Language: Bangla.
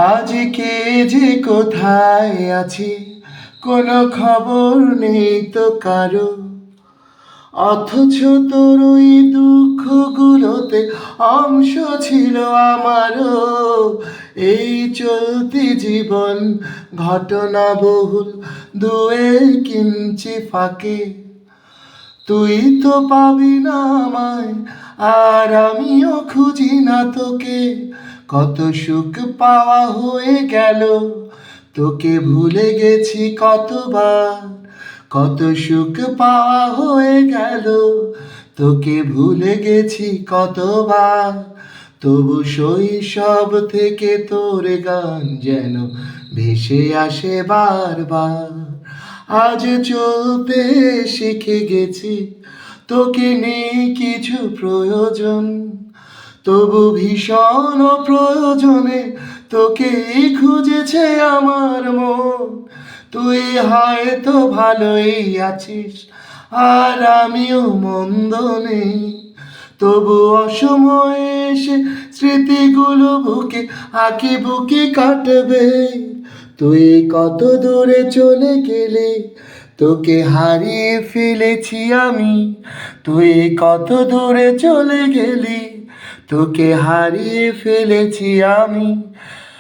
আজ কে যে কোথায় আছি কোনো খবর নেই তো কারো, অথচ তোর ওই দুঃখগুলোতে অংশ ছিল আমারও। এই চলতি জীবন ঘটনা বহুল, দুয়ের কিঞ্চি ফাঁকে তুই তো পাবি না আমায়, আর আমিও খুঁজি না তোকে। কত সুখ পাওয়া হয়ে গেল, তোকে ভুলে গেছি কতবার। কত সুখ পাওয়া হয়ে গেল, তোকে ভুলে গেছি কতবার। তবু শৈশব থেকে তোর গান যেন ভেসে আসে বারবার। আজ চলতে শিখে গেছি, তোকে নেই কিছু প্রয়োজন, তবু ভীষণ প্রয়োজনে তোকেই খুঁজেছে আমার মন। তুই হয়তো ভালোই আছিস, আর আমিও মন্দ নেই, তবু অসময়ে এসে স্মৃতিগুলো বুকে আঁকি বুকি কাটবে। তুই কত দূরে চলে গেলে, তোকে হারিয়ে ফেলেছি আমি। তুই কত দূরে চলে গেলি, তোকে হারিয়ে ফেলেছি আমি।